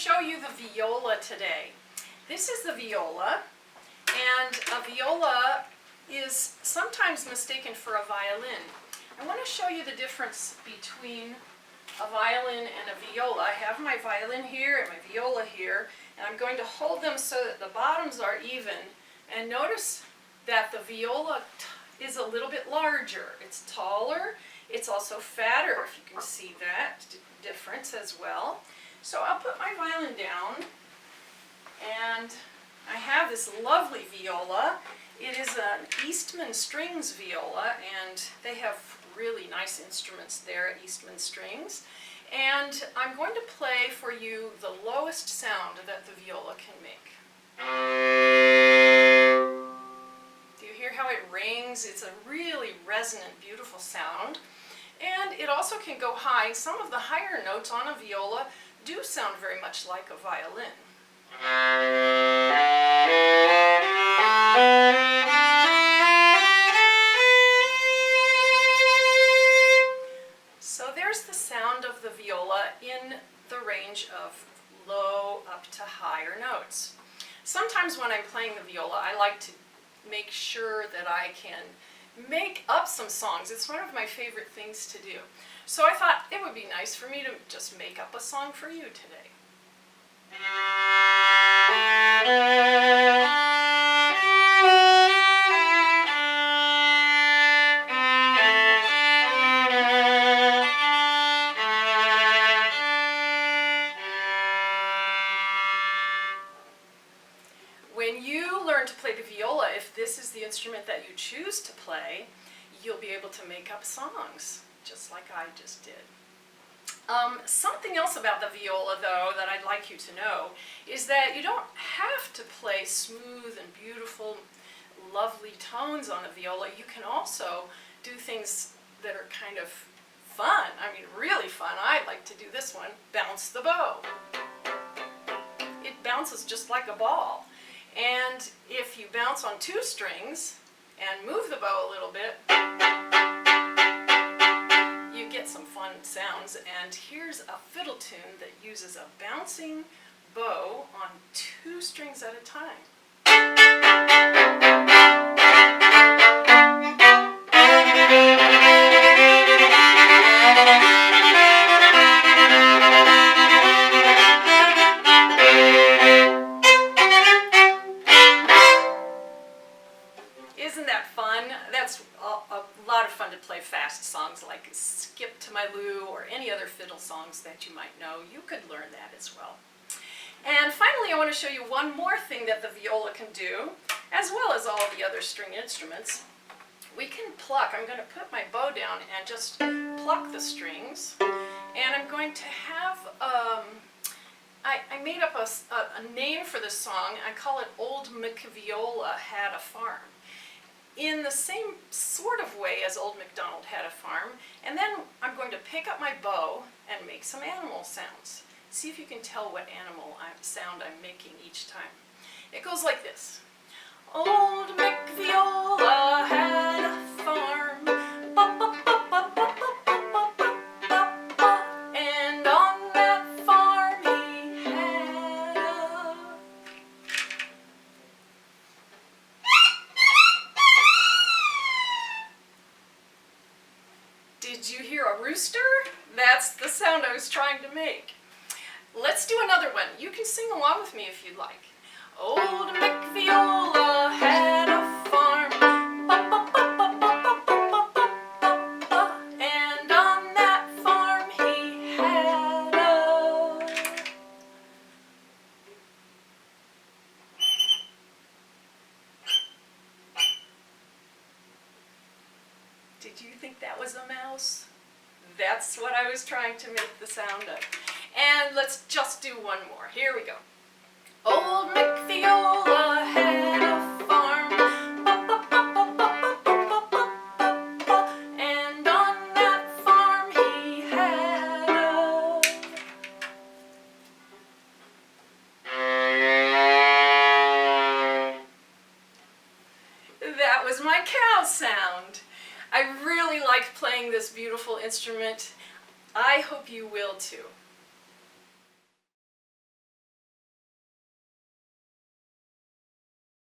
show you the viola today. This is the viola, and a viola is sometimes mistaken for a violin. I want to show you the difference between a violin and a viola. I have my violin here and my viola here, and I'm going to hold them so that the bottoms are even. And notice that the viola is a little bit larger. It's taller. It's also fatter, if you can see that difference as well. So I'll put my violin down, and I have this lovely viola. It is an Eastman strings viola, and they have really nice instruments there at Eastman Strings. And I'm going to play for you the lowest sound that the viola can make. Do you hear how it rings? It's a really resonant, beautiful sound. And it also can go high. Some of the higher notes on a viola do sound very much like a violin. So there's the sound of the viola in the range of low up to higher notes. Sometimes when I'm playing the viola, I like to make sure that I can make up some songs. It's one of my favorite things to do. So I thought it would be nice for me to just make up a song for you today. When you learn to play the viola, if this is the instrument that you choose to play, you'll be able to make up songs, just like I just did. Something else about the viola, though, that I'd like you to know, is that you don't have to play smooth and beautiful, lovely tones on the viola. You can also do things that are kind of fun. I mean, really fun. I like to do this one, bounce the bow. It bounces just like a ball. And if you bounce on two strings and move the bow a little bit, you get some fun sounds. And here's a fiddle tune that uses a bouncing bow on two strings at a time. Isn't that fun? That's a lot of fun to play fast songs like Skip to My Lou or any other fiddle songs that you might know. You could learn that as well. And finally, I want to show you one more thing that the viola can do, as well as all the other string instruments. We can pluck. I'm going to put my bow down and just pluck the strings. And I'm going to have, I made up a name for this song. I call it Old MacViola Had a Farm, in the same sort of way as Old MacDonald Had a Farm. And then I'm going to pick up my bow and make some animal sounds. See if you can tell what animal sound I'm making each time. It goes like this. Old MacViola had a farm, and on that farm he had a... Did you hear a rooster? That's the sound I was trying to make. Let's do another one. You can sing along with me if you'd like. Old MacViola had a farm, and on that farm he had a... Did you think that was a mouse? That's what I was trying to make the sound of. And let's just do one more. Here we go. Old MacViola had a farm, and on that farm he had a... That was my cow sound. I really like playing this beautiful instrument. I hope you will too.